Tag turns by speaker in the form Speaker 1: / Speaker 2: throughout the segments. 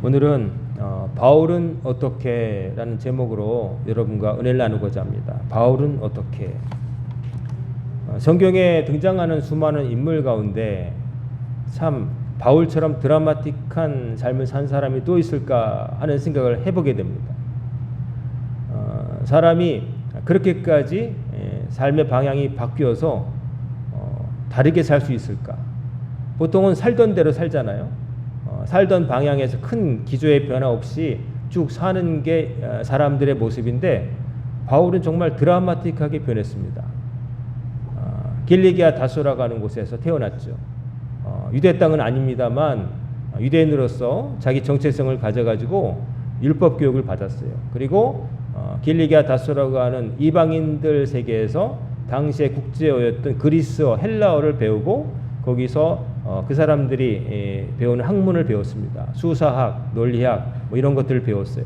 Speaker 1: 오늘은 바울은 어떻게 라는 제목으로 여러분과 은혜를 나누고자 합니다. 바울은 어떻게. 성경에 등장하는 수많은 인물 가운데 참 바울처럼 드라마틱한 삶을 산 사람이 또 있을까 하는 생각을 해보게 됩니다. 사람이 그렇게까지 삶의 방향이 바뀌어서 다르게 살 수 있을까? 보통은 살던 대로 살잖아요. 살던 방향에서 큰 기조의 변화 없이 쭉 사는 게 사람들의 모습인데 바울은 정말 드라마틱하게 변했습니다. 길리기아 다소라고 하는 곳에서 태어났죠. 유대 땅은 아닙니다만 유대인으로서 자기 정체성을 가져가지고 율법 교육을 받았어요. 그리고 길리기아 다소라고 하는 이방인들 세계에서 당시의 국제어였던 그리스어, 헬라어를 배우고 거기서 그 사람들이 배우는 학문을 배웠습니다. 수사학, 논리학 뭐 이런 것들을 배웠어요.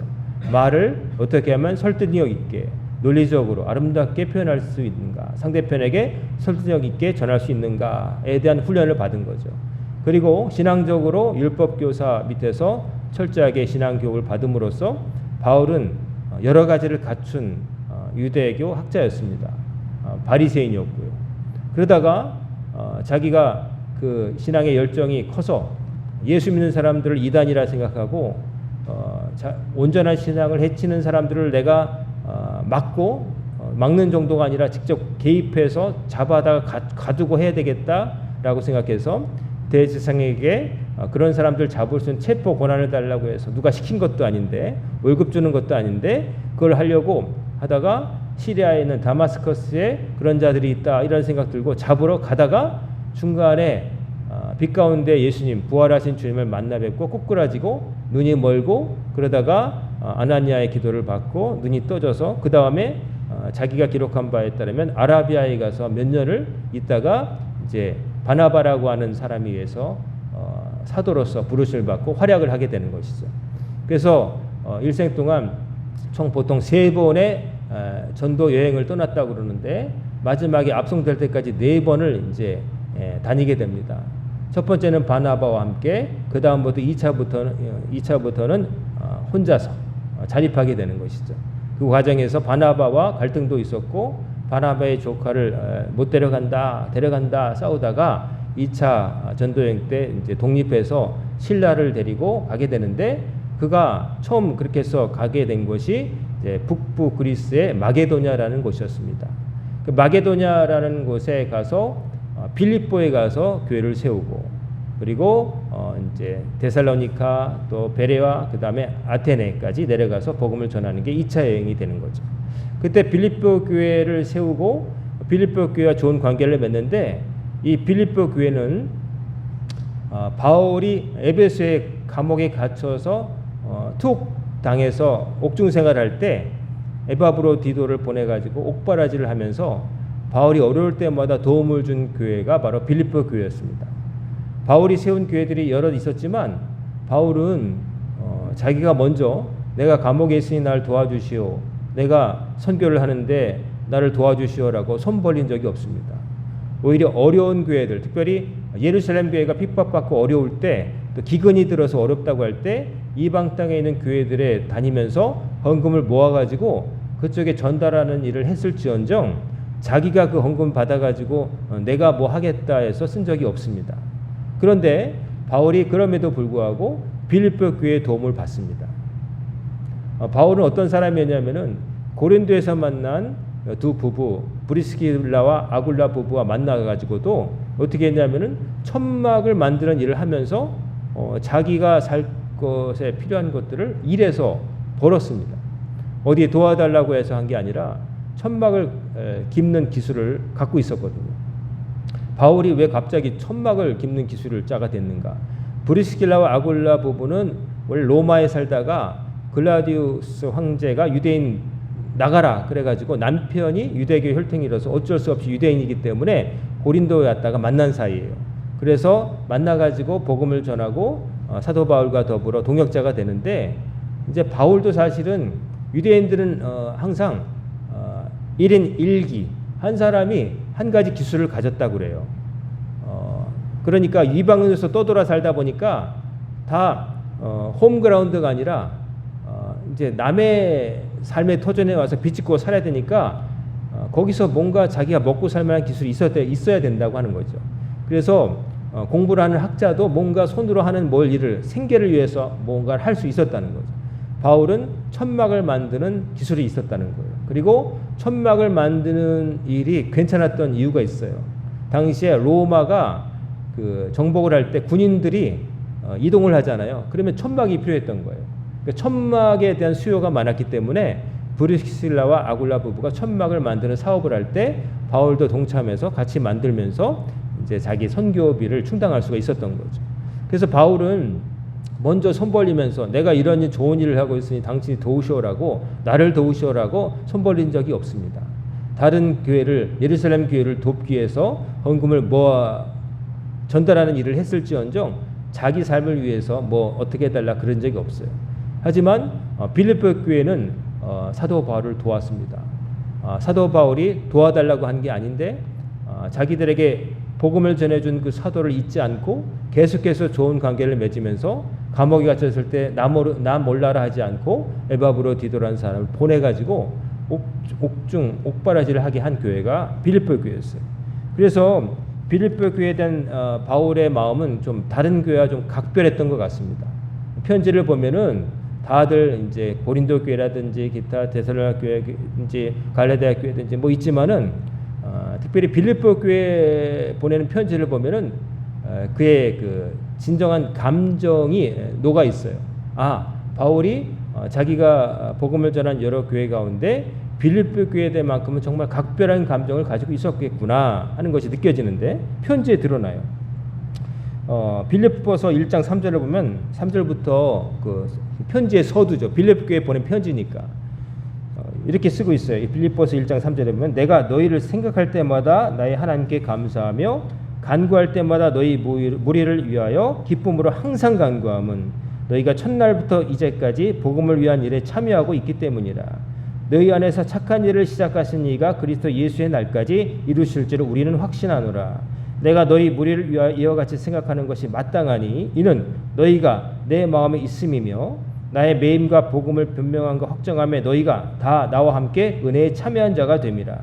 Speaker 1: 말을 어떻게 하면 설득력 있게 논리적으로 아름답게 표현할 수 있는가, 상대편에게 설득력 있게 전할 수 있는가에 대한 훈련을 받은 거죠. 그리고 신앙적으로 율법교사 밑에서 철저하게 신앙교육을 받음으로써 바울은 여러 가지를 갖춘 유대교 학자였습니다. 바리새인이었고요. 그러다가 자기가 그 신앙의 열정이 커서 예수 믿는 사람들을 이단이라 생각하고 온전한 신앙을 해치는 사람들을 내가 막는 정도가 아니라 직접 개입해서 잡아다가 가두고 해야 되겠다라고 생각해서 대제사장에게 그런 사람들 잡을 수 있는 체포 권한을 달라고 해서 누가 시킨 것도 아닌데 월급 주는 것도 아닌데 그걸 하려고 하다가 시리아에 있는 다마스커스에 그런 자들이 있다 이런 생각 들고 잡으러 가다가 중간에 빛 가운데 예수님 부활하신 주님을 만나 뵙고 꼬꾸라지고 눈이 멀고 그러다가 아나니아의 기도를 받고 눈이 떠져서 그 다음에 자기가 기록한 바에 따르면 아라비아에 가서 몇 년을 있다가 이제 바나바라고 하는 사람에 의해서 사도로서 부르심을 받고 활약을 하게 되는 것이죠. 그래서 일생 동안 총 보통 3번의 전도 여행을 떠났다고 그러는데 마지막에 압송될 때까지 4번을 이제 다니게 됩니다. 첫 번째는 바나바와 함께 그 다음부터 2차부터는 혼자서 자립하게 되는 것이죠. 그 과정에서 바나바와 갈등도 있었고 바나바의 조카를 못 데려간다 싸우다가 2차 전도여행 때 이제 독립해서 신라를 데리고 가게 되는데 그가 처음 그렇게 해서 가게 된 곳이 이제 북부 그리스의 마게도냐라는 곳이었습니다. 그 마게도냐라는 곳에 가서 빌립보에 가서 교회를 세우고 그리고 이제 데살로니카 또 베레와 그다음에 아테네까지 내려가서 복음을 전하는 게 2차 여행이 되는 거죠. 그때 빌립보 교회를 세우고 빌립보 교회와 좋은 관계를 맺는데 이 빌립보 교회는 바울이 에베소의 감옥에 갇혀서 투옥 당해서 옥중 생활할 때 에바브로디도를 보내가지고 옥바라지를 하면서 바울이 어려울 때마다 도움을 준 교회가 바로 빌립보 교회였습니다. 바울이 세운 교회들이 여러 있었지만 바울은 자기가 먼저 내가 감옥에 있으니 나를 도와주시오. 내가 선교를 하는데 나를 도와주시오라고 손 벌린 적이 없습니다. 오히려 어려운 교회들, 특별히 예루살렘 교회가 핍박받고 어려울 때 또 기근이 들어서 어렵다고 할 때 이방 땅에 있는 교회들에 다니면서 헌금을 모아가지고 그쪽에 전달하는 일을 했을지언정 자기가 그 헌금 받아가지고 내가 뭐 하겠다 해서 쓴 적이 없습니다. 그런데 바울이 그럼에도 불구하고 빌립보 교회의 도움을 받습니다. 바울은 어떤 사람이었냐면은 고린도에서 만난 두 부부 브리스길라와 아굴라 부부와 만나가지고도 어떻게 했냐면은 천막을 만드는 일을 하면서 자기가 살 것에 필요한 것들을 일해서 벌었습니다. 어디에 도와달라고 해서 한 게 아니라 천막을 깁는 기술을 갖고 있었거든요. 바울이 왜 갑자기 천막을 깁는 기술을 짜가 됐는가? 브리스길라와 아굴라 부부는 원래 로마에 살다가 글라디우스 황제가 유대인 나가라 그래가지고 남편이 유대교 혈통이라서 어쩔 수 없이 유대인이기 때문에 고린도에 왔다가 만난 사이예요. 그래서 만나가지고 복음을 전하고 사도 바울과 더불어 동역자가 되는데 이제 바울도 사실은 유대인들은 항상 1인 1기 한 사람이 한 가지 기술을 가졌다고 그래요. 그러니까 이방인으로서 떠돌아 살다 보니까 다 홈그라운드가 아니라 이제 남의 삶의 터전에 와서 비집고 살아야 되니까 거기서 뭔가 자기가 먹고 살 만한 기술이 있어야 된다고 하는 거죠. 그래서 공부를 하는 학자도 뭔가 손으로 하는 일을 생계를 위해서 뭔가를 할 수 있었다는 거죠. 바울은 천막을 만드는 기술이 있었다는 거예요. 그리고 천막을 만드는 일이 괜찮았던 이유가 있어요. 당시에 로마가 그 정복을 할 때 군인들이 이동을 하잖아요. 그러면 천막이 필요했던 거예요. 그러니까 천막에 대한 수요가 많았기 때문에 브리스킬라와 아굴라 부부가 천막을 만드는 사업을 할 때 바울도 동참해서 같이 만들면서 이제 자기 선교비를 충당할 수가 있었던 거죠. 그래서 바울은 먼저 손 벌리면서 내가 이런 좋은 일을 하고 있으니 당신이 도우시오라고 나를 도우시오라고 손 벌린 적이 없습니다. 다른 교회를 예루살렘 교회를 돕기 위해서 헌금을 모아 전달하는 일을 했을지언정 자기 삶을 위해서 어떻게 해달라 그런 적이 없어요. 하지만 빌립보 교회는 사도 바울을 도왔습니다. 사도 바울이 도와달라고 한 게 아닌데 자기들에게 복음을 전해준 그 사도를 잊지 않고 계속해서 좋은 관계를 맺으면서 감옥에 갇혔을 때 나 몰라라 하지 않고 에바브로 디도라는 사람을 보내가지고 옥바라지를 하게 한 교회가 빌립보 교회였어요. 그래서 빌립보 교회에 대한 바울의 마음은 좀 다른 교회와 좀 각별했던 것 같습니다. 편지를 보면은 다들 이제 고린도 교회라든지 기타 데살로니가 교회든지 갈라디아 교회든지 있지만은 특별히 빌립보 교회에 보내는 편지를 보면은 그의 그 진정한 감정이 녹아 있어요. 바울이 자기가 복음을 전한 여러 교회 가운데 빌립보 교회에 대해만큼은 정말 각별한 감정을 가지고 있었겠구나 하는 것이 느껴지는데 편지에 드러나요. 빌립보서 1장 3절을 보면 3절부터 그 편지의 서두죠. 빌립보 교회에 보낸 편지니까 이렇게 쓰고 있어요. 빌립보서 1장 3절에 보면 내가 너희를 생각할 때마다 나의 하나님께 감사하며 간구할 때마다 너희 무리를 위하여 기쁨으로 항상 간구함은 너희가 첫날부터 이제까지 복음을 위한 일에 참여하고 있기 때문이라. 너희 안에서 착한 일을 시작하신 이가 그리스도 예수의 날까지 이루실 줄을 우리는 확신하노라. 내가 너희 무리를 위하여 이와 같이 생각하는 것이 마땅하니 이는 너희가 내 마음에 있음이며 나의 매임과 복음을 변명한 것 확정함에 너희가 다 나와 함께 은혜에 참여한 자가 됨이라.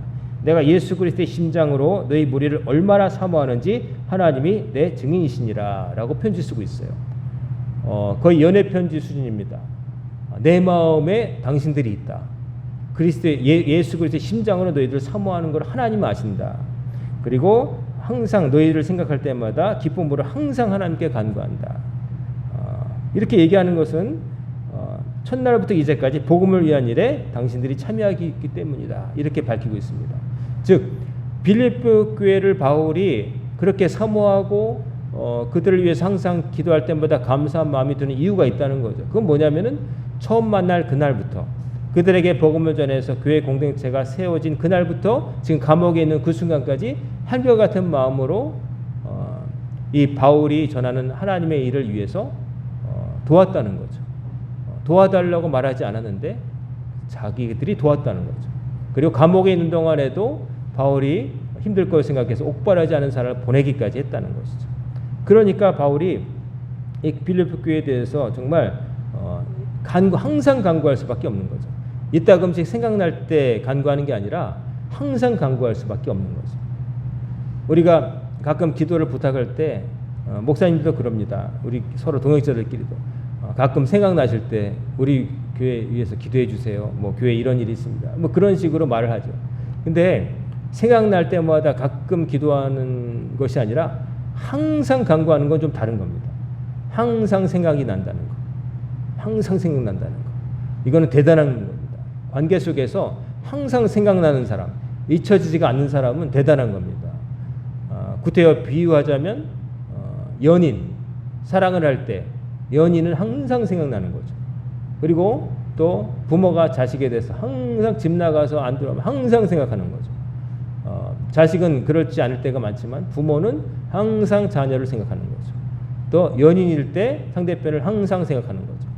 Speaker 1: 내가 예수 그리스도의 심장으로 너희 무리를 얼마나 사모하는지 하나님이 내 증인이시니라 라고 편지 쓰고 있어요. 거의 연애 편지 수준입니다. 내 마음에 당신들이 있다. 예수 그리스도의 심장으로 너희들을 사모하는 걸 하나님은 아신다. 그리고 항상 너희를 생각할 때마다 기쁨으로 항상 하나님께 간구한다. 이렇게 얘기하는 것은 첫날부터 이제까지 복음을 위한 일에 당신들이 참여하기 있기 때문이다. 이렇게 밝히고 있습니다. 즉 빌립보 교회를 바울이 그렇게 사모하고 그들을 위해서 항상 기도할 때마다 감사한 마음이 드는 이유가 있다는 거죠. 그건 뭐냐면은 처음 만날 그날부터 그들에게 복음을 전해서 교회 공동체가 세워진 그날부터 지금 감옥에 있는 그 순간까지 한결같은 마음으로 이 바울이 전하는 하나님의 일을 위해서 도왔다는 거죠. 도와달라고 말하지 않았는데 자기들이 도왔다는 거죠. 그리고 감옥에 있는 동안에도 바울이 힘들 걸 생각해서 옥바라지 않은 사람을 보내기까지 했다는 것이죠. 그러니까 바울이 이 빌립보 교회에 대해서 정말 항상 간구할 수밖에 없는 거죠. 이따금씩 생각날 때 간구하는 게 아니라 항상 간구할 수밖에 없는 거죠. 우리가 가끔 기도를 부탁할 때 목사님들도 그럽니다. 우리 서로 동역자들끼리도 가끔 생각나실 때 우리 교회 위해서 기도해 주세요. 교회 이런 일이 있습니다. 그런 식으로 말을 하죠. 근데 생각날 때마다 가끔 기도하는 것이 아니라 항상 간구하는 건 좀 다른 겁니다. 항상 생각이 난다는 거. 항상 생각난다는 거. 이거는 대단한 겁니다. 관계 속에서 항상 생각나는 사람, 잊혀지지가 않는 사람은 대단한 겁니다. 구태여 비유하자면 연인, 사랑을 할 때 연인은 항상 생각나는 거죠. 그리고 또 부모가 자식에 대해서 항상 집 나가서 안 들어오면 항상 생각하는 거죠. 자식은 그렇지 않을 때가 많지만 부모는 항상 자녀를 생각하는 거죠. 또 연인일 때 상대편을 항상 생각하는 거죠.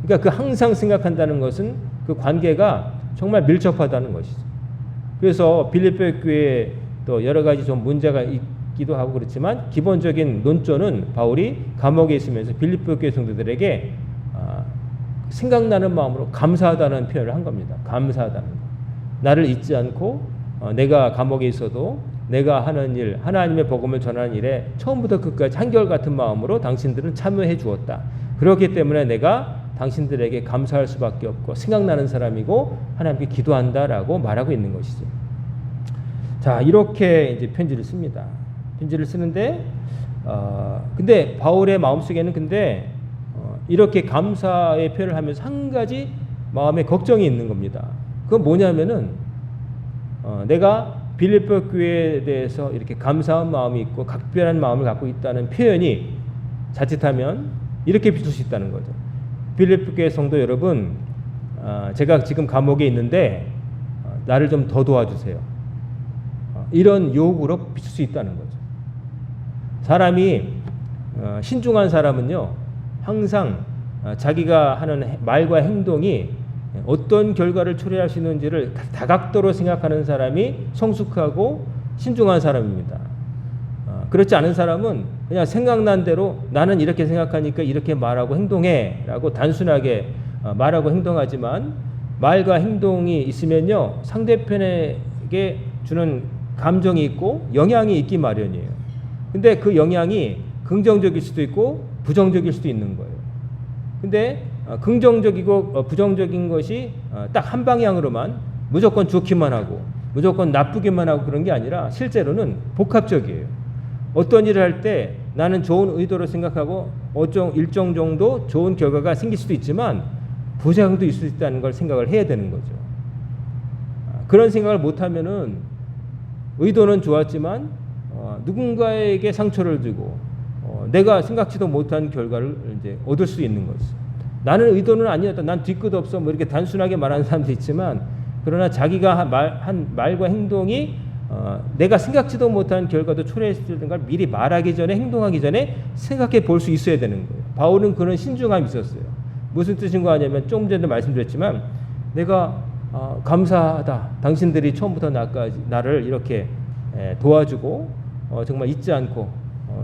Speaker 1: 그러니까 그 항상 생각한다는 것은 그 관계가 정말 밀접하다는 것이죠. 그래서 빌립보 교회에 또 여러 가지 좀 문제가 있기도 하고 그렇지만 기본적인 논조는 바울이 감옥에 있으면서 빌립보 교회 성도들에게 생각나는 마음으로 감사하다는 표현을 한 겁니다. 감사하다는 거. 나를 잊지 않고 내가 감옥에 있어도 내가 하는 일, 하나님의 복음을 전하는 일에 처음부터 끝까지 한결같은 마음으로 당신들은 참여해 주었다. 그렇기 때문에 내가 당신들에게 감사할 수밖에 없고 생각나는 사람이고 하나님께 기도한다라고 말하고 있는 것이죠. 자, 이렇게 이제 편지를 씁니다. 편지를 쓰는데 근데 바울의 마음속에는 근데 이렇게 감사의 표현을 하면서 한 가지 마음에 걱정이 있는 겁니다. 그건 뭐냐면은 내가 빌립보 교회에 대해서 이렇게 감사한 마음이 있고 각별한 마음을 갖고 있다는 표현이 자칫하면 이렇게 비칠 수 있다는 거죠. 빌립보 교회 성도 여러분, 제가 지금 감옥에 있는데 나를 좀 더 도와주세요. 이런 요구로 비칠 수 있다는 거죠. 사람이 신중한 사람은요, 항상 자기가 하는 말과 행동이 어떤 결과를 초래할 수 있는지를 다각도로 생각하는 사람이 성숙하고 신중한 사람입니다. 그렇지 않은 사람은 그냥 생각난 대로 나는 이렇게 생각하니까 이렇게 말하고 행동해 라고 단순하게 말하고 행동하지만 말과 행동이 있으면요, 상대편에게 주는 감정이 있고 영향이 있기 마련이에요. 근데 그 영향이 긍정적일 수도 있고 부정적일 수도 있는 거예요. 근데 긍정적이고 부정적인 것이 딱 한 방향으로만 무조건 좋기만 하고 무조건 나쁘기만 하고 그런 게 아니라 실제로는 복합적이에요. 어떤 일을 할 때 나는 좋은 의도로 생각하고 일정 정도 좋은 결과가 생길 수도 있지만 부작용도 있을 수 있다는 걸 생각을 해야 되는 거죠. 그런 생각을 못하면은 의도는 좋았지만 누군가에게 상처를 주고 내가 생각지도 못한 결과를 이제 얻을 수 있는 거죠. 나는 의도는 아니었다. 난 뒤끝 없어. 뭐 이렇게 단순하게 말하는 사람도 있지만 그러나 자기가 한 말과 행동이 내가 생각지도 못한 결과도 초래했을 걸 미리 말하기 전에 행동하기 전에 생각해 볼 수 있어야 되는 거예요. 바울은 그런 신중함이 있었어요. 무슨 뜻인 거 아니면 조금 전에 말씀드렸지만 내가 감사하다. 당신들이 처음부터 나를 이렇게 도와주고 정말 잊지 않고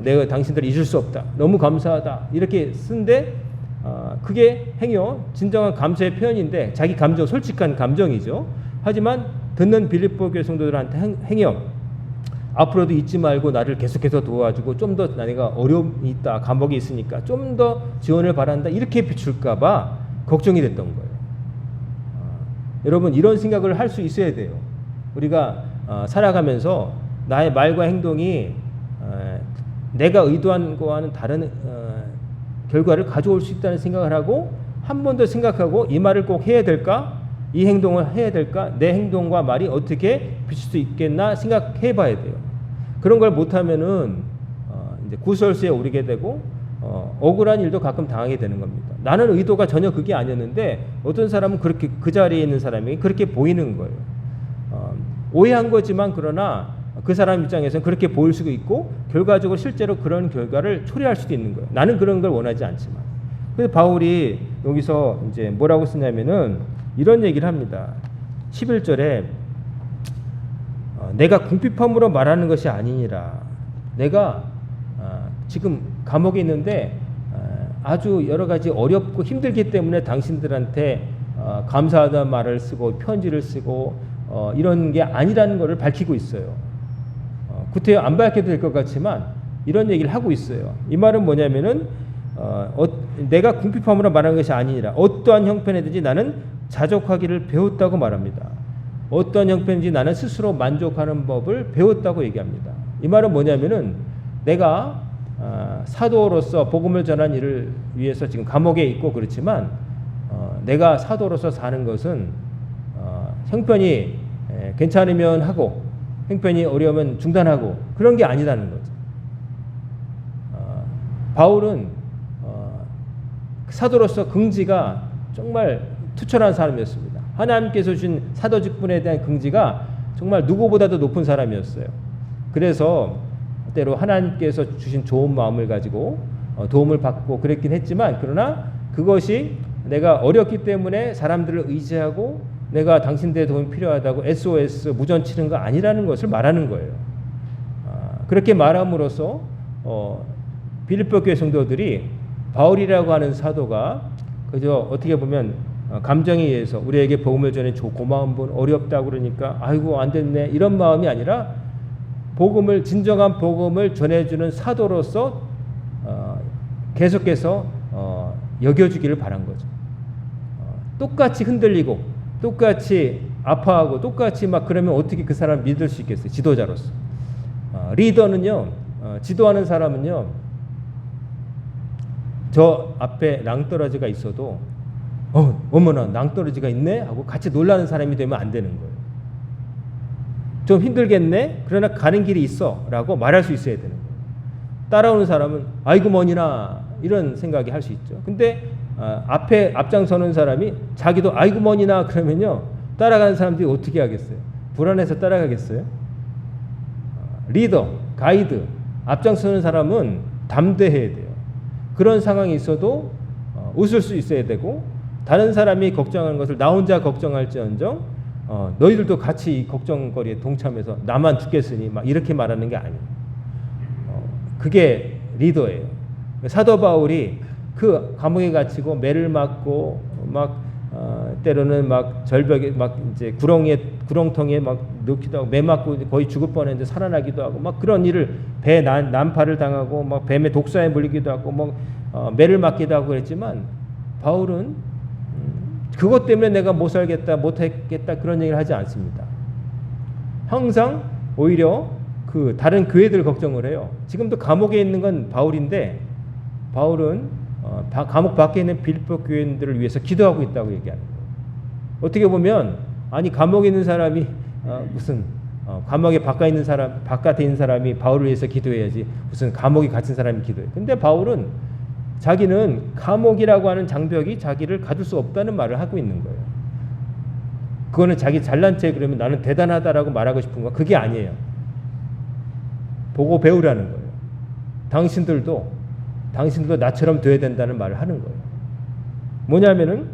Speaker 1: 내가 당신들을 잊을 수 없다. 너무 감사하다. 이렇게 쓴데 그게 행여 진정한 감사의 표현인데 자기 감정, 솔직한 감정이죠. 하지만 듣는 빌립보 교회 성도들한테 행여 앞으로도 잊지 말고 나를 계속해서 도와주고 좀 더 내가 어려움이 있다, 감옥에 있으니까 좀 더 지원을 바란다 이렇게 비출까 봐 걱정이 됐던 거예요. 여러분 이런 생각을 할 수 있어야 돼요. 우리가 살아가면서 나의 말과 행동이 내가 의도한 거와는 다른 결과를 가져올 수 있다는 생각을 하고 한 번 더 생각하고 이 말을 꼭 해야 될까? 이 행동을 해야 될까? 내 행동과 말이 어떻게 비칠 수 있겠나 생각해 봐야 돼요. 그런 걸 못하면은 이제 구설수에 오르게 되고 억울한 일도 가끔 당하게 되는 겁니다. 나는 의도가 전혀 그게 아니었는데 어떤 사람은 그렇게 그 자리에 있는 사람이 그렇게 보이는 거예요. 오해한 거지만 그러나 그 사람 입장에서는 그렇게 보일 수도 있고 결과적으로 실제로 그런 결과를 초래할 수도 있는 거예요. 나는 그런 걸 원하지 않지만. 그래서 바울이 여기서 이제 뭐라고 쓰냐면은 이런 얘기를 합니다. 11절에 내가 궁핍함으로 말하는 것이 아니니라. 내가 지금 감옥에 있는데 아주 여러 가지 어렵고 힘들기 때문에 당신들한테 감사하다는 말을 쓰고 편지를 쓰고 이런 게 아니라는 것을 밝히고 있어요. 구태여 안 밝혀도 될 것 같지만 이런 얘기를 하고 있어요. 이 말은 뭐냐면은 내가 궁핍함으로 말하는 것이 아니니라. 어떠한 형편이든지 나는 자족하기를 배웠다고 말합니다. 어떠한 형편인지 나는 스스로 만족하는 법을 배웠다고 얘기합니다. 이 말은 뭐냐면은 내가 사도로서 복음을 전한 일을 위해서 지금 감옥에 있고 그렇지만 내가 사도로서 사는 것은 형편이 괜찮으면 하고 형편이 어려우면 중단하고 그런 게 아니라는 거죠. 바울은 사도로서 긍지가 정말 투철한 사람이었습니다. 하나님께서 주신 사도 직분에 대한 긍지가 정말 누구보다도 높은 사람이었어요. 그래서 때로 하나님께서 주신 좋은 마음을 가지고 도움을 받고 그랬긴 했지만 그러나 그것이 내가 어렵기 때문에 사람들을 의지하고 내가 당신들의 도움이 필요하다고 SOS 무전 치는 거 아니라는 것을 말하는 거예요. 그렇게 말함으로써 빌립보 교회 성도들이 바울이라고 하는 사도가 그저 어떻게 보면 감정에 의해서 우리에게 복음을 전해 고마운 분 어렵다고 그러니까 아이고 안 됐네 이런 마음이 아니라 복음을 진정한 복음을 전해주는 사도로서 계속해서 여겨주기를 바란 거죠. 똑같이 흔들리고 똑같이 아파하고 똑같이 막 그러면 어떻게 그 사람 믿을 수 있겠어요? 지도자로서. 리더는요, 지도하는 사람은요, 저 앞에 낭떠러지가 있어도 어머나 낭떠러지가 있네 하고 같이 놀라는 사람이 되면 안 되는 거예요. 좀 힘들겠네? 그러나 가는 길이 있어 라고 말할 수 있어야 되는 거예요. 따라오는 사람은 아이고 머니나 이런 생각이 할 수 있죠. 근데 앞에 앞장서는 사람이 자기도 아이고 머니나 그러면요 따라가는 사람들이 어떻게 하겠어요? 불안해서 따라가겠어요? 리더, 가이드, 앞장서는 사람은 담대해야 돼요. 그런 상황이 있어도 웃을 수 있어야 되고 다른 사람이 걱정하는 것을 나 혼자 걱정할지언정 너희들도 같이 이 걱정거리에 동참해서 나만 죽겠으니 막 이렇게 말하는 게 아니에요. 그게 리더예요. 사도 바울이 그 감옥에 갇히고 매를 맞고 막 때로는 막 절벽에 막 이제 구렁텅이에 막 넣기도 하고 매 맞고 거의 죽을 뻔했는데 살아나기도 하고 막 그런 일을 배 난파를 당하고 막 뱀의 독사에 물리기도 하고 뭐 매를 맞기도 하고 그랬지만 바울은 그것 때문에 내가 못 살겠다 못하겠다 그런 얘기를 하지 않습니다. 항상 오히려 그 다른 교회들 걱정을 해요. 지금도 감옥에 있는 건 바울인데 바울은 감옥 밖에 있는 빌립보 교인들을 위해서 기도하고 있다고 얘기하는 거예요. 어떻게 보면 아니 감옥에 있는 사람이 무슨 감옥에 바깥에 있는 사람이 바울을 위해서 기도해야지 무슨 감옥에 갇힌 사람이 기도해. 근데 바울은 자기는 감옥이라고 하는 장벽이 자기를 가둘 수 없다는 말을 하고 있는 거예요. 그거는 자기 잘난 체 그러면 나는 대단하다라고 말하고 싶은 거 그게 아니에요. 보고 배우라는 거예요. 당신들도 나처럼 돼야 된다는 말을 하는 거예요. 뭐냐면은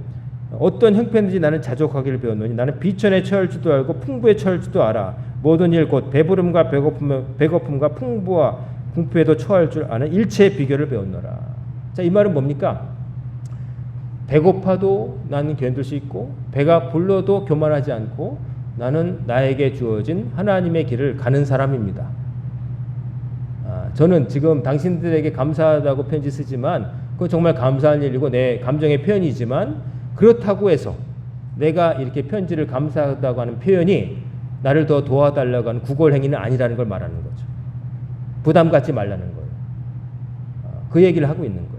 Speaker 1: 어떤 형편인지 나는 자족하기를 배웠노니 나는 비천에 처할 줄도 알고 풍부에 처할 줄도 알아. 모든 일 곧 배부름과 배고픔과 풍부와 궁핍에도 처할 줄 아는 일체의 비결을 배웠노라. 자, 이 말은 뭡니까? 배고파도 나는 견딜 수 있고 배가 불러도 교만하지 않고 나는 나에게 주어진 하나님의 길을 가는 사람입니다. 저는 지금 당신들에게 감사하다고 편지 쓰지만 그건 정말 감사한 일이고 내 감정의 표현이지만 그렇다고 해서 내가 이렇게 편지를 감사하다고 하는 표현이 나를 더 도와달라고 하는 구걸 행위는 아니라는 걸 말하는 거죠. 부담 갖지 말라는 거예요. 그 얘기를 하고 있는 거예요.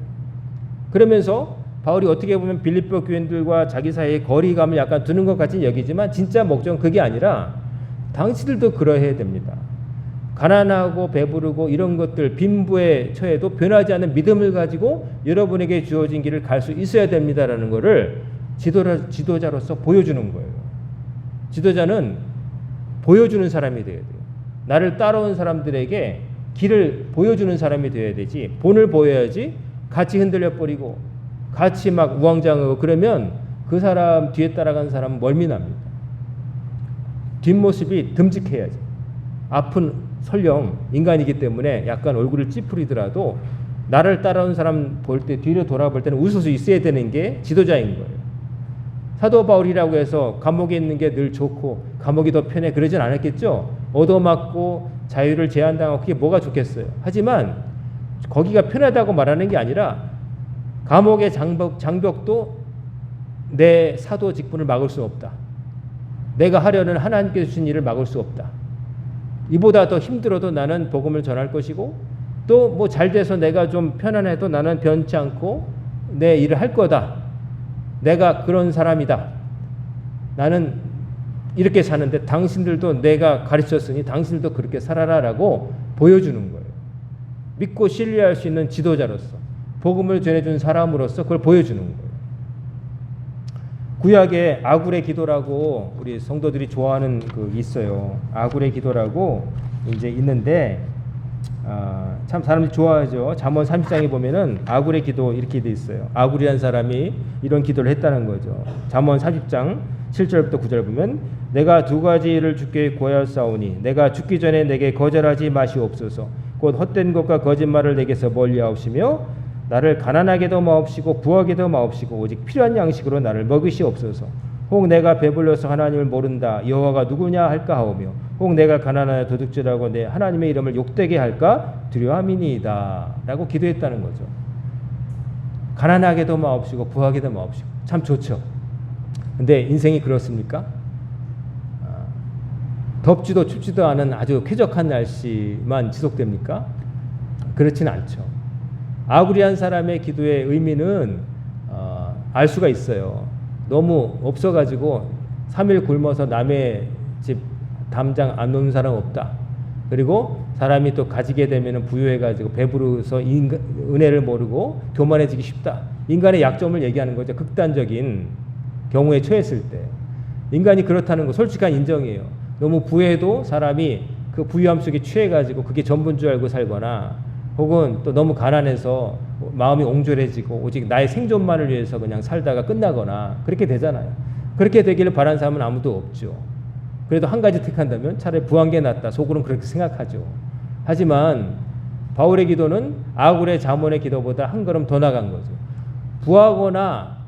Speaker 1: 그러면서 바울이 어떻게 보면 빌립보 교인들과 자기 사이에 거리감을 약간 두는 것 같이 여기지만 진짜 목적은 그게 아니라 당신들도 그러해야 됩니다. 가난하고 배부르고 이런 것들 빈부에 처해도 변하지 않는 믿음을 가지고 여러분에게 주어진 길을 갈 수 있어야 됩니다라는 것을 지도자로서 보여주는 거예요. 지도자는 보여주는 사람이 되어야 돼요. 나를 따라온 사람들에게 길을 보여주는 사람이 되어야 되지 본을 보여야지 같이 흔들려 버리고 같이 막 우왕좌왕하고 그러면 그 사람 뒤에 따라간 사람은 멀미납니다. 뒷모습이 듬직해야지. 앞은 설령 인간이기 때문에 약간 얼굴을 찌푸리더라도 나를 따라온 사람 볼 때 뒤로 돌아볼 때는 웃을 수 있어야 되는 게 지도자인 거예요. 사도 바울이라고 해서 감옥에 있는 게 늘 좋고 감옥이 더 편해 그러진 않았겠죠. 얻어맞고 자유를 제한당하고 그게 뭐가 좋겠어요. 하지만 거기가 편하다고 말하는 게 아니라 감옥의 장벽도 내 사도 직분을 막을 수 없다. 내가 하려는 하나님께서 주신 일을 막을 수 없다. 이보다 더 힘들어도 나는 복음을 전할 것이고 또 뭐 잘 돼서 내가 좀 편안해도 나는 변치 않고 내 일을 할 거다. 내가 그런 사람이다. 나는 이렇게 사는데 당신들도 내가 가르쳤으니 당신들도 그렇게 살아라라고 보여주는 거예요. 믿고 신뢰할 수 있는 지도자로서 복음을 전해준 사람으로서 그걸 보여주는 거예요. 구약에 아굴의 기도라고 우리 성도들이 좋아하는 그 있어요. 아굴의 기도라고 이제 있는데 참 사람들이 좋아하죠. 잠언 30장에 보면은 아굴의 기도 이렇게 돼 있어요. 아굴이라는 사람이 이런 기도를 했다는 거죠. 잠언 30장 7절부터 9절 보면 내가 두 가지를 주께 구하였사오니 내가 죽기 전에 내게 거절하지 마시옵소서. 곧 헛된 것과 거짓말을 내게서 멀리하옵시며 나를 가난하게도 마옵시고 부하게도 마옵시고 오직 필요한 양식으로 나를 먹이시옵소서. 혹 내가 배불러서 하나님을 모른다 여호와가 누구냐 할까 하오며 혹 내가 가난하여 도둑질하고 내 하나님의 이름을 욕되게 할까 두려함이니이다 라고 기도했다는 거죠. 가난하게도 마옵시고 부하게도 마옵시고 참 좋죠. 근데 인생이 그렇습니까? 덥지도 춥지도 않은 아주 쾌적한 날씨만 지속됩니까? 그렇진 않죠. 아구리한 사람의 기도의 의미는 알 수가 있어요. 너무 없어가지고 3일 굶어서 남의 집 담장 안 놓는 사람 없다. 그리고 사람이 또 가지게 되면 부유해가지고 배부르서 은혜를 모르고 교만해지기 쉽다. 인간의 약점을 얘기하는 거죠. 극단적인 경우에 처했을 때. 인간이 그렇다는 거 솔직한 인정이에요. 너무 부해도 사람이 그 부유함 속에 취해가지고 그게 전부인 줄 알고 살거나 혹은 또 너무 가난해서 마음이 옹졸해지고 오직 나의 생존만을 위해서 그냥 살다가 끝나거나 그렇게 되잖아요. 그렇게 되기를 바라는 사람은 아무도 없죠. 그래도 한 가지 택한다면 차라리 부한 게 낫다. 속으로는 그렇게 생각하죠. 하지만 바울의 기도는 아굴의 자문의 기도보다 한 걸음 더 나간 거죠. 부하거나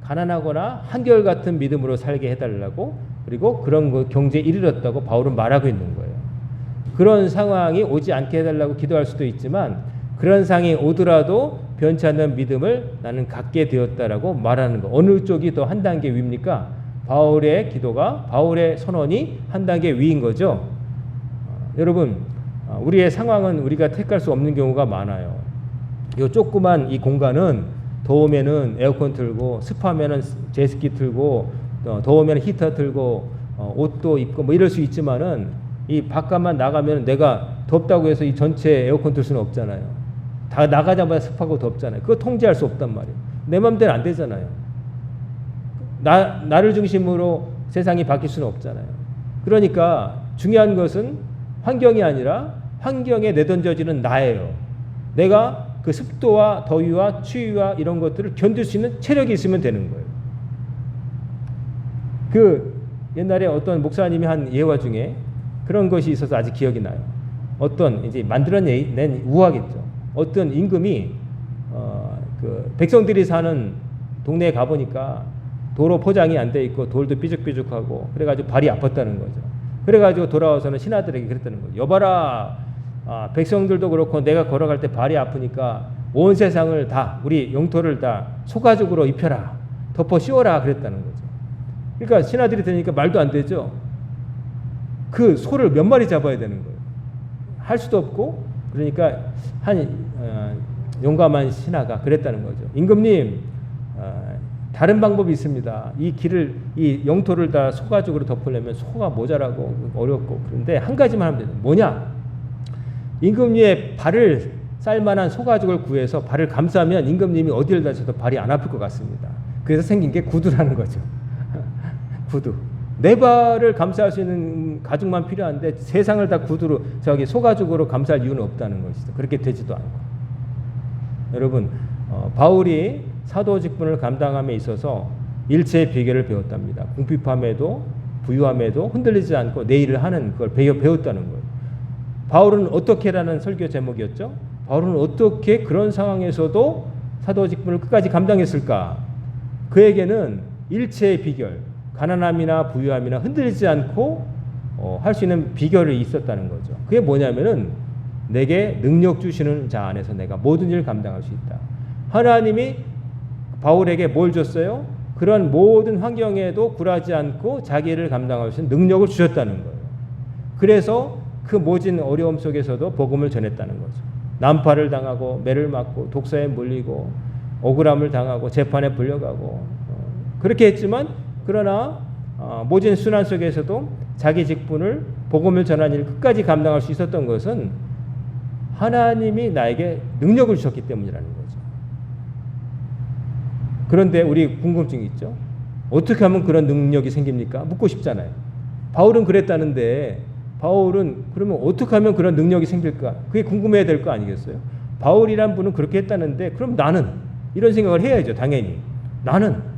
Speaker 1: 가난하거나 한결같은 믿음으로 살게 해달라고 그리고 그런 경제에 이르렀다고 바울은 말하고 있는 거예요. 그런 상황이 오지 않게 해달라고 기도할 수도 있지만 그런 상황이 오더라도 변치 않는 믿음을 나는 갖게 되었다라고 말하는 거. 어느 쪽이 더 한 단계 위입니까? 바울의 기도가 바울의 선언이 한 단계 위인 거죠. 여러분 우리의 상황은 우리가 택할 수 없는 경우가 많아요. 이 조그만 이 공간은 더우면은 에어컨 틀고 습하면은 제습기 틀고 더우면 히터 틀고 옷도 입고 뭐 이럴 수 있지만은 이 바깥만 나가면 내가 덥다고 해서 이 전체 에어컨 틀 수는 없잖아요. 다 나가자마자 습하고 덥잖아요. 그거 통제할 수 없단 말이에요. 내 맘대로 안 되잖아요. 나를 중심으로 세상이 바뀔 수는 없잖아요. 그러니까 중요한 것은 환경이 아니라 환경에 내던져지는 나예요. 내가 그 습도와 더위와 추위와 이런 것들을 견딜 수 있는 체력이 있으면 되는 거예요. 그 옛날에 어떤 목사님이 한 예화 중에 그런 것이 있어서 아직 기억이 나요. 어떤 이제 만들어낸 우화겠죠. 어떤 임금이 그 백성들이 사는 동네에 가보니까 도로 포장이 안 돼 있고 돌도 삐죽삐죽하고 그래가지고 발이 아팠다는 거죠. 그래가지고 돌아와서는 신하들에게 그랬다는 거예요. 여봐라, 백성들도 그렇고 내가 걸어갈 때 발이 아프니까 온 세상을 다 우리 영토를 다 소가죽으로 입혀라, 덮어 씌워라 그랬다는 거죠. 그러니까 신하들이 들으니까 말도 안 되죠. 그 소를 몇 마리 잡아야 되는 거예요. 할 수도 없고 그러니까 한 용감한 신하가 그랬다는 거죠. 임금님, 다른 방법이 있습니다. 이 영토를 다 소가죽으로 덮으려면 소가 모자라고 어렵고 그런데 한 가지만 하면 돼요. 뭐냐? 임금님의 발을 쌀만한 소가죽을 구해서 발을 감싸면 임금님이 어디를 다쳐도 발이 안 아플 것 같습니다. 그래서 생긴 게 구두라는 거죠. 구두. 내 발을 감쌀 수 있는 가죽만 필요한데 세상을 다 구두로 소가죽으로 감쌀 이유는 없다는 것이죠. 그렇게 되지도 않고. 여러분, 바울이 사도 직분을 감당함에 있어서 일체의 비결을 배웠답니다. 궁핍함에도 부유함에도 흔들리지 않고 내 일을 하는 그걸 배웠다는 거예요. 바울은 어떻게라는 설교 제목이었죠. 바울은 어떻게 그런 상황에서도 사도 직분을 끝까지 감당했을까? 그에게는 일체의 비결, 가난함이나 부유함이나 흔들리지 않고 할 수 있는 비결이 있었다는 거죠. 그게 뭐냐면은 내게 능력 주시는 자 안에서 내가 모든 일을 감당할 수 있다. 하나님이 바울에게 뭘 줬어요? 그런 모든 환경에도 굴하지 않고 자기 일을 감당할 수 있는 능력을 주셨다는 거예요. 그래서 그 모진 어려움 속에서도 복음을 전했다는 거죠. 난파를 당하고 매를 맞고 독사에 물리고 억울함을 당하고 재판에 불려가고 그렇게 했지만 그러나 모진 순환 속에서도 자기 직분을 복음을 전하는 일을 끝까지 감당할 수 있었던 것은 하나님이 나에게 능력을 주셨기 때문이라는 거죠. 그런데 우리 궁금증이 있죠. 어떻게 하면 그런 능력이 생깁니까? 묻고 싶잖아요. 바울은 그랬다는데 바울은 그러면 어떻게 하면 그런 능력이 생길까? 그게 궁금해야 될 거 아니겠어요? 바울이란 분은 그렇게 했다는데 그럼 나는 이런 생각을 해야죠. 당연히.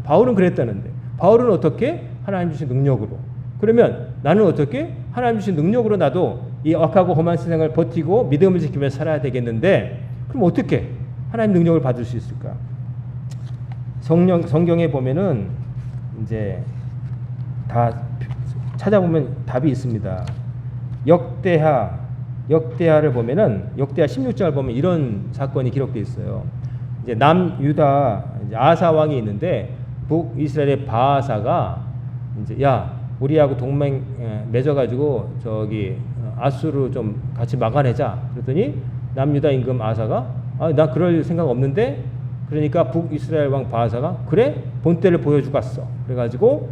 Speaker 1: 바울은 그랬다는데 바울은 어떻게? 하나님 주신 능력으로. 그러면 나는 어떻게? 하나님 주신 능력으로 나도 이 악하고 험한 세상을 버티고 믿음을 지키며 살아야 되겠는데 그럼 어떻게? 하나님 능력을 받을 수 있을까? 성경에 보면은 이제 다 찾아보면 답이 있습니다. 역대하를 보면은 역대하 16장을 보면 이런 사건이 기록되어 있어요. 이제 남유다 아사 왕이 있는데 북이스라엘의 바하사가 이제 야 우리하고 동맹 맺어가지고 저기 아수르 좀 같이 막아내자. 그랬더니 남유다 임금 아사가 나 그럴 생각 없는데 그러니까 북이스라엘 왕 바하사가 그래 본때를 보여주겠어. 그래가지고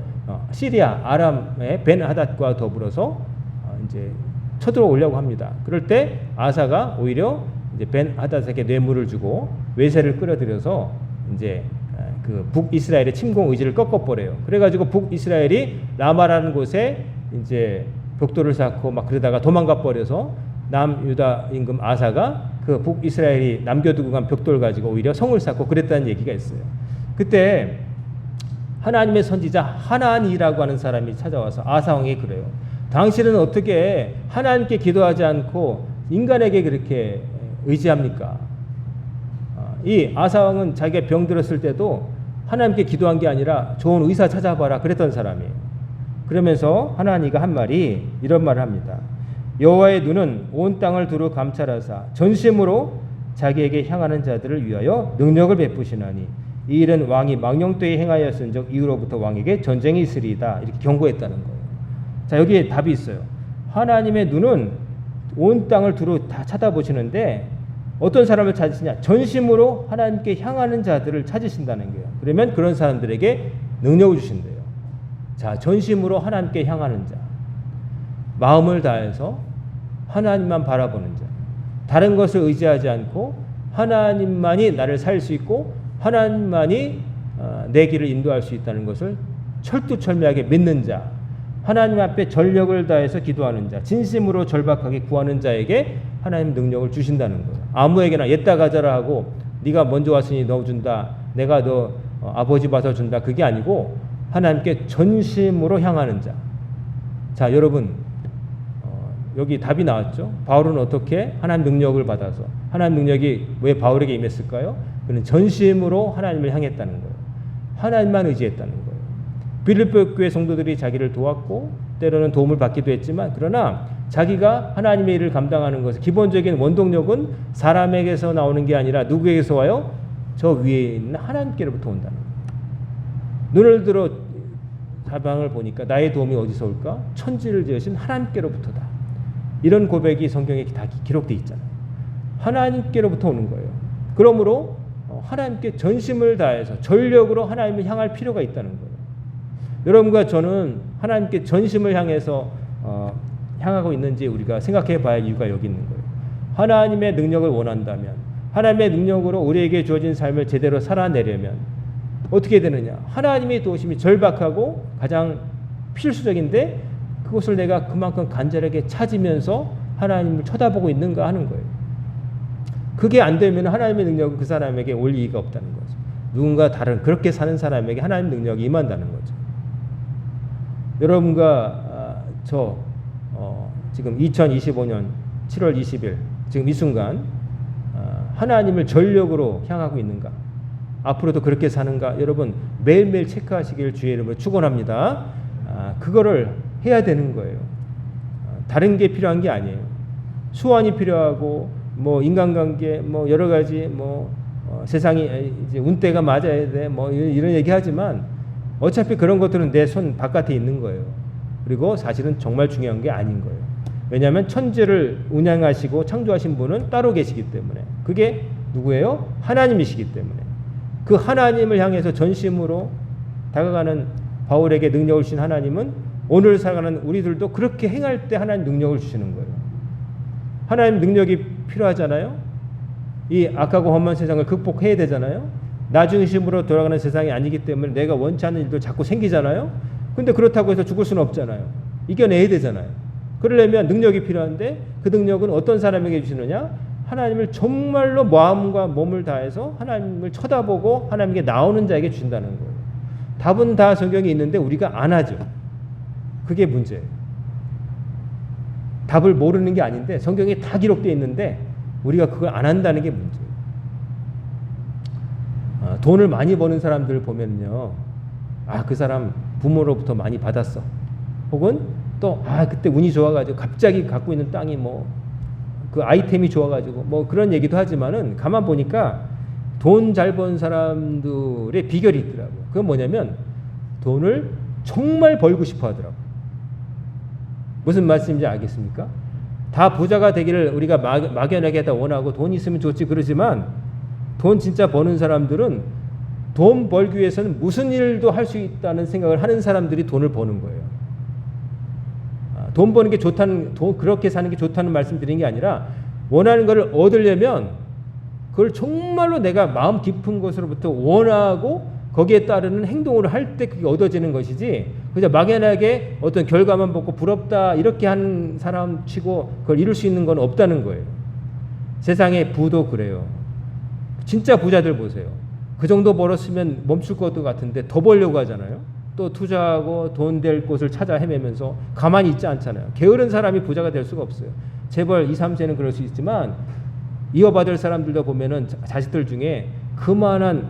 Speaker 1: 시리아 아람의 벤하닷과 더불어서 이제 쳐들어오려고 합니다. 그럴 때 아사가 오히려 이제 벤하닷에게 뇌물을 주고 외세를 끌어들여서 이제 그 북이스라엘의 침공 의지를 꺾어버려요. 그래가지고 북이스라엘이 라마라는 곳에 이제 벽돌을 쌓고 막 그러다가 도망가 버려서 남유다 임금 아사가 그 북이스라엘이 남겨두고 간 벽돌 가지고 오히려 성을 쌓고 그랬다는 얘기가 있어요. 그때 하나님의 선지자 하나니라고 하는 사람이 찾아와서 아사 왕에게 그래요. 당신은 어떻게 하나님께 기도하지 않고 인간에게 그렇게 의지합니까? 이 아사 왕은 자기가 병들었을 때도 하나님께 기도한 게 아니라 좋은 의사 찾아봐라 그랬던 사람이에요. 그러면서 하나니가 한 말이 이런 말을 합니다. 여호와의 눈은 온 땅을 두루 감찰하사 전심으로 자기에게 향하는 자들을 위하여 능력을 베푸시나니 이 일은 왕이 망령되이 행하였은즉 이후로부터 왕에게 전쟁이 있으리이다. 이렇게 경고했다는 거예요. 자, 여기에 답이 있어요. 하나님의 눈은 온 땅을 두루 다 쳐다보시는데 어떤 사람을 찾으시냐? 전심으로 하나님께 향하는 자들을 찾으신다는 거예요. 그러면 그런 사람들에게 능력을 주신대요. 자, 전심으로 하나님께 향하는 자. 마음을 다해서 하나님만 바라보는 자. 다른 것을 의지하지 않고 하나님만이 나를 살 수 있고 하나님만이 내 길을 인도할 수 있다는 것을 철두철미하게 믿는 자. 하나님 앞에 전력을 다해서 기도하는 자. 진심으로 절박하게 구하는 자에게 하나님 능력을 주신다는 거예요. 아무에게나 옛다 가져라 하고 네가 먼저 왔으니 너 준다. 내가 너 아버지 봐서 준다. 그게 아니고 하나님께 전심으로 향하는 자. 자, 여러분 여기 답이 나왔죠. 바울은 어떻게 하나님 능력을 받아서 하나님 능력이 왜 바울에게 임했을까요? 그는 전심으로 하나님을 향했다는 거예요. 하나님만 의지했다는 거예요. 빌립보 교회 성도들이 자기를 도왔고 때로는 도움을 받기도 했지만 그러나 자기가 하나님의 일을 감당하는 것은 기본적인 원동력은 사람에게서 나오는 게 아니라 누구에게서 와요? 저 위에 있는 하나님께로부터 온다는 거예요. 눈을 들어 사방을 보니까 나의 도움이 어디서 올까? 천지를 지으신 하나님께로부터다. 이런 고백이 성경에 다 기록되어 있잖아요. 하나님께로부터 오는 거예요. 그러므로 하나님께 전심을 다해서 전력으로 하나님을 향할 필요가 있다는 거예요. 여러분과 저는 하나님께 전심을 향해서 향하고 있는지 우리가 생각해 봐야 할 이유가 여기 있는 거예요. 하나님의 능력을 원한다면 하나님의 능력으로 우리에게 주어진 삶을 제대로 살아내려면 어떻게 되느냐? 하나님의 도우심이 절박하고 가장 필수적인데 그것을 내가 그만큼 간절하게 찾으면서 하나님을 쳐다보고 있는가 하는 거예요. 그게 안 되면 하나님의 능력은 그 사람에게 올 이유가 없다는 거죠. 누군가 다른 그렇게 사는 사람에게 하나님 능력이 임한다는 거죠. 여러분과 저 지금 2025년 7월 20일 지금 이 순간 하나님을 전력으로 향하고 있는가? 앞으로도 그렇게 사는가? 여러분 매일매일 체크하시길 주의 이름으로 축원합니다. 그거를 해야 되는 거예요. 다른 게 필요한 게 아니에요. 수완이 필요하고 뭐 인간관계 뭐 여러 가지 뭐 세상이 이제 운대가 맞아야 돼 뭐 이런 얘기하지만 어차피 그런 것들은 내 손 바깥에 있는 거예요. 그리고 사실은 정말 중요한 게 아닌 거예요. 왜냐하면 천지를 운영하시고 창조하신 분은 따로 계시기 때문에 그게 누구예요? 하나님이시기 때문에 그 하나님을 향해서 전심으로 다가가는 바울에게 능력을 주신 하나님은 오늘 살아가는 우리들도 그렇게 행할 때 하나님 능력을 주시는 거예요. 하나님 능력이 필요하잖아요. 이 악하고 험한 세상을 극복해야 되잖아요. 나 중심으로 돌아가는 세상이 아니기 때문에 내가 원치 않는 일도 자꾸 생기잖아요. 근데 그렇다고 해서 죽을 수는 없잖아요. 이겨내야 되잖아요. 그러려면 능력이 필요한데 그 능력은 어떤 사람에게 주시느냐? 하나님을 정말로 마음과 몸을 다해서 하나님을 쳐다보고 하나님께 나오는 자에게 주신다는 거예요. 답은 다 성경에 있는데 우리가 안 하죠. 그게 문제예요. 답을 모르는 게 아닌데 성경에 다 기록되어 있는데 우리가 그걸 안 한다는 게 문제예요. 돈을 많이 버는 사람들 보면요, 그 사람 부모로부터 많이 받았어. 혹은 또 그때 운이 좋아가지고 갑자기 갖고 있는 땅이 뭐 그 아이템이 좋아가지고 뭐 그런 얘기도 하지만은 가만 보니까 돈 잘 번 사람들의 비결이 있더라고요. 그건 뭐냐면 돈을 정말 벌고 싶어 하더라고요. 무슨 말씀인지 알겠습니까? 다 부자가 되기를 우리가 막연하게 다 원하고 돈 있으면 좋지 그러지만 돈 진짜 버는 사람들은 돈 벌기 위해서는 무슨 일도 할 수 있다는 생각을 하는 사람들이 돈을 버는 거예요. 돈 버는 게 좋다는, 그렇게 사는 게 좋다는 말씀 드린 게 아니라 원하는 것을 얻으려면 그걸 정말로 내가 마음 깊은 곳으로부터 원하고 거기에 따르는 행동을 할 때 그게 얻어지는 것이지 그냥 막연하게 어떤 결과만 보고 부럽다 이렇게 하는 사람 치고 그걸 이룰 수 있는 건 없다는 거예요. 세상의 부도 그래요. 진짜 부자들 보세요. 그 정도 벌었으면 멈출 것도 같은데 더 벌려고 하잖아요. 또 투자하고 돈 될 곳을 찾아 헤매면서 가만히 있지 않잖아요. 게으른 사람이 부자가 될 수가 없어요. 재벌 2, 3세는 그럴 수 있지만 이어받을 사람들도 보면은 자식들 중에 그만한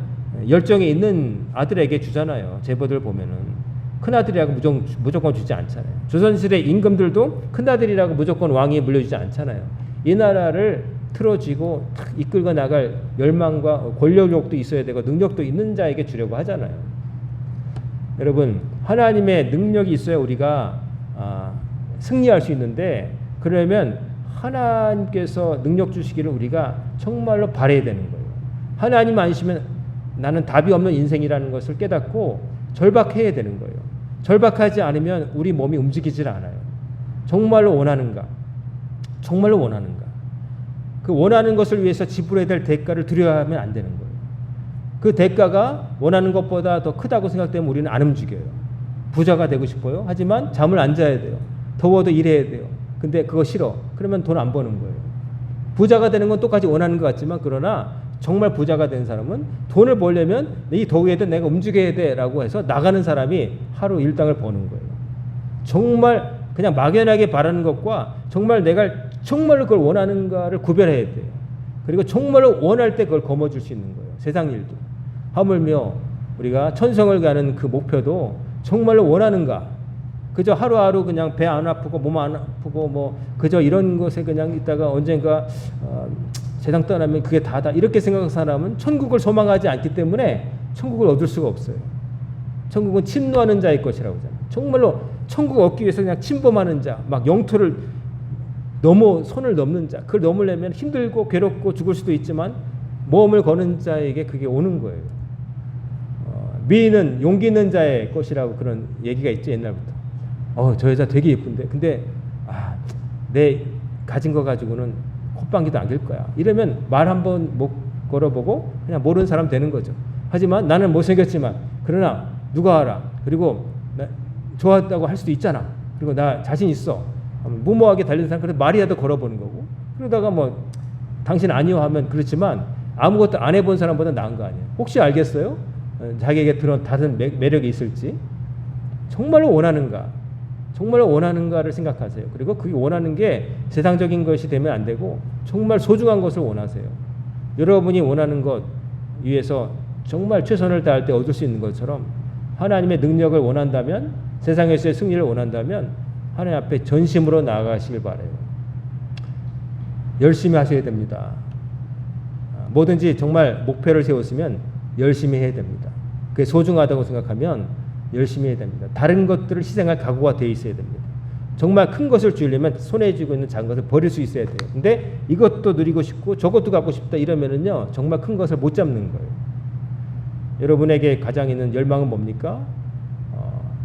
Speaker 1: 열정이 있는 아들에게 주잖아요. 재벌들 보면은 큰아들이라고 무조건 주지 않잖아요. 조선시대 임금들도 큰아들이라고 무조건 왕위에 물려주지 않잖아요. 이 나라를 틀어쥐고 이끌고 나갈 열망과 권력력도 있어야 되고 능력도 있는 자에게 주려고 하잖아요. 여러분, 하나님의 능력이 있어야 우리가 승리할 수 있는데 그러면 하나님께서 능력 주시기를 우리가 정말로 바라야 되는 거예요. 하나님 아니시면 나는 답이 없는 인생이라는 것을 깨닫고 절박해야 되는 거예요. 절박하지 않으면 우리 몸이 움직이질 않아요. 정말로 원하는가? 정말로 원하는가? 그 원하는 것을 위해서 지불해야 될 대가를 두려워하면 안 되는 거예요. 그 대가가 원하는 것보다 더 크다고 생각되면 우리는 안 움직여요. 부자가 되고 싶어요. 하지만 잠을 안 자야 돼요. 더워도 일해야 돼요. 근데 그거 싫어. 그러면 돈 안 버는 거예요. 부자가 되는 건 똑같이 원하는 것 같지만 그러나 정말 부자가 된 사람은 돈을 벌려면 이 더위에도 내가 움직여야 돼라고 해서 나가는 사람이 하루 일당을 버는 거예요. 정말 그냥 막연하게 바라는 것과 정말 내가 정말로 그걸 원하는가를 구별해야 돼요. 그리고 정말로 원할 때 그걸 거머쥘 수 있는 거예요. 세상 일도. 하물며 우리가 천성을 가는 그 목표도 정말로 원하는가? 그저 하루하루 그냥 배 안 아프고 몸 안 아프고 뭐 그저 이런 것에 그냥 있다가 언젠가 세상 떠나면 그게 다다 이렇게 생각하는 사람은 천국을 소망하지 않기 때문에 천국을 얻을 수가 없어요. 천국은 침노하는 자의 것이라고 하잖아요. 정말로 천국 얻기 위해서 그냥 침범하는 자, 막 영토를 손을 넘는 자, 그걸 넘으려면 힘들고 괴롭고 죽을 수도 있지만 모험을 거는 자에게 그게 오는 거예요. 미인은 용기 있는 자의 것이라고 그런 얘기가 있죠, 옛날부터. 저 여자 되게 예쁜데, 근데 내 가진 거 가지고는 콧방귀도 안 낄 거야. 이러면 말 한번 못 걸어보고 그냥 모르는 사람 되는 거죠. 하지만 나는 못생겼지만 그러나 누가 알아. 그리고 좋았다고 할 수도 있잖아. 그리고 나 자신 있어. 무모하게 달리는 사람 그래도 말이라도 걸어보는 거고. 그러다가 뭐 당신 아니요 하면 그렇지만 아무것도 안 해본 사람보다 나은 거 아니에요. 혹시 알겠어요? 자기에게 다른 매력이 있을지. 정말로 원하는가? 정말로 원하는가를 생각하세요. 그리고 그게 원하는 게 세상적인 것이 되면 안 되고 정말 소중한 것을 원하세요. 여러분이 원하는 것 위해서 정말 최선을 다할 때 얻을 수 있는 것처럼 하나님의 능력을 원한다면, 세상에서의 승리를 원한다면 하나님 앞에 전심으로 나아가시길 바라요. 열심히 하셔야 됩니다. 뭐든지 정말 목표를 세웠으면 열심히 해야 됩니다. 그게 소중하다고 생각하면 열심히 해야 됩니다. 다른 것들을 희생할 각오가 되어 있어야 됩니다. 정말 큰 것을 주려면 손에 쥐고 있는 작은 것을 버릴 수 있어야 돼요. 근데 이것도 누리고 싶고 저것도 갖고 싶다 이러면은요, 정말 큰 것을 못 잡는 거예요. 여러분에게 가장 있는 열망은 뭡니까?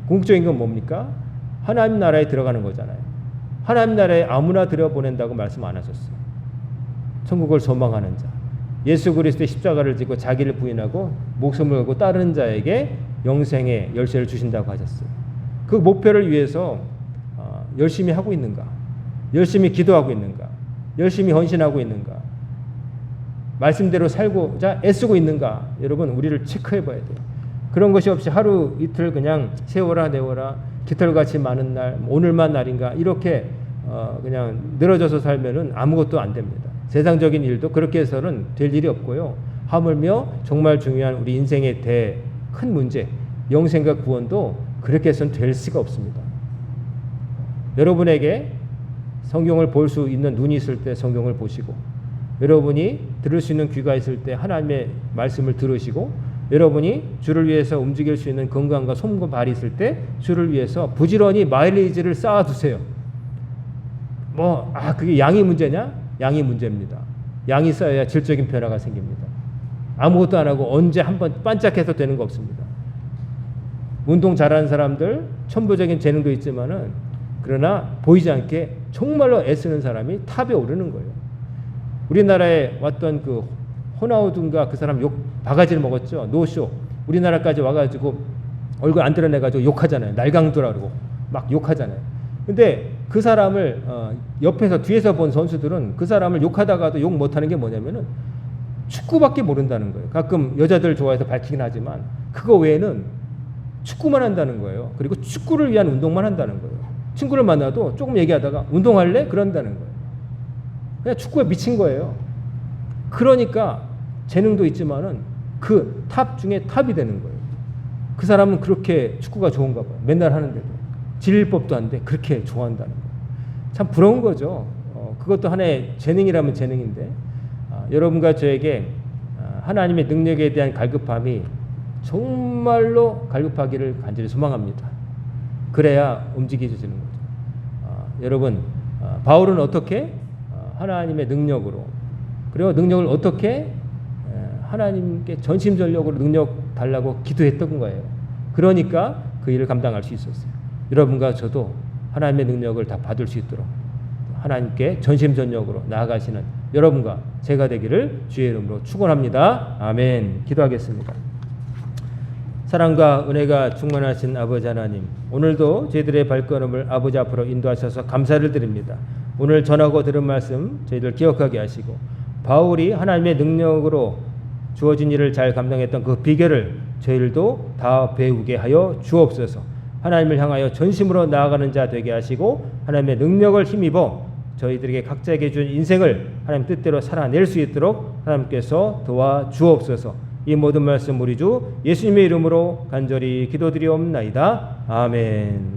Speaker 1: 궁극적인 건 뭡니까? 하나님 나라에 들어가는 거잖아요. 하나님 나라에 아무나 들여보낸다고 말씀 안 하셨어요. 천국을 소망하는 자, 예수 그리스도의 십자가를 지고 자기를 부인하고 목숨을 걸고 따르는 자에게 영생의 열쇠를 주신다고 하셨어요. 그 목표를 위해서 열심히 하고 있는가? 열심히 기도하고 있는가? 열심히 헌신하고 있는가? 말씀대로 살고자 애쓰고 있는가? 여러분, 우리를 체크해 봐야 돼요. 그런 것이 없이 하루 이틀 그냥 세워라 내워라, 깃털같이 많은 날, 오늘만 날인가 이렇게 그냥 늘어져서 살면은 아무것도 안 됩니다. 세상적인 일도 그렇게 해서는 될 일이 없고요. 하물며 정말 중요한 우리 인생의 큰 문제, 영생과 구원도 그렇게 해서는 될 수가 없습니다. 여러분에게 성경을 볼 수 있는 눈이 있을 때 성경을 보시고, 여러분이 들을 수 있는 귀가 있을 때 하나님의 말씀을 들으시고, 여러분이 주를 위해서 움직일 수 있는 건강과 손과 발이 있을 때 주를 위해서 부지런히 마일리지를 쌓아두세요. 그게 양이 문제냐? 양이 문제입니다. 양이 쌓여야 질적인 변화가 생깁니다. 아무것도 안 하고 언제 한번 반짝해서 되는 거 없습니다. 운동 잘하는 사람들 천부적인 재능도 있지만은 그러나 보이지 않게 정말로 애쓰는 사람이 탑에 오르는 거예요. 우리나라에 왔던 그 호나우두인가 그 사람 바가지를 먹었죠. 노쇼. 우리나라까지 와가지고 얼굴 안 드러내가지고 욕하잖아요. 날강도라 그러고 막 욕하잖아요. 근데 그 사람을 옆에서 뒤에서 본 선수들은 그 사람을 욕하다가도 욕 못하는 게 뭐냐면은 축구밖에 모른다는 거예요. 가끔 여자들 좋아해서 밝히긴 하지만 그거 외에는 축구만 한다는 거예요. 그리고 축구를 위한 운동만 한다는 거예요. 친구를 만나도 조금 얘기하다가 운동할래? 그런다는 거예요. 그냥 축구에 미친 거예요. 그러니까 재능도 있지만은 그 탑 중에 탑이 되는 거예요. 그 사람은 그렇게 축구가 좋은가 봐요. 맨날 하는데도 질릴 법도 한데 그렇게 좋아한다는 거예요. 참 부러운 거죠. 그것도 하나의 재능이라면 재능인데 여러분과 저에게 하나님의 능력에 대한 갈급함이 정말로 갈급하기를 간절히 소망합니다. 그래야 움직여지는 거죠. 여러분, 바울은 어떻게 하나님의 능력으로, 그리고 능력을 어떻게 하나님께 전심전력으로 능력 달라고 기도했던 거예요. 그러니까 그 일을 감당할 수 있었어요. 여러분과 저도 하나님의 능력을 다 받을 수 있도록 하나님께 전심전력으로 나아가시는 여러분과 제가 되기를 주의 이름으로 축원합니다. 아멘. 기도하겠습니다. 사랑과 은혜가 충만하신 아버지 하나님, 오늘도 저희들의 발걸음을 아버지 앞으로 인도하셔서 감사를 드립니다. 오늘 전하고 들은 말씀 저희들 기억하게 하시고, 바울이 하나님의 능력으로 주어진 일을 잘 감당했던 그 비결을 저희들도 다 배우게 하여 주옵소서. 하나님을 향하여 전심으로 나아가는 자 되게 하시고, 하나님의 능력을 힘입어 저희들에게 각자에게 준 인생을 하나님 뜻대로 살아낼 수 있도록 하나님께서 도와 주옵소서. 이 모든 말씀 우리 주 예수님의 이름으로 간절히 기도드리옵나이다. 아멘.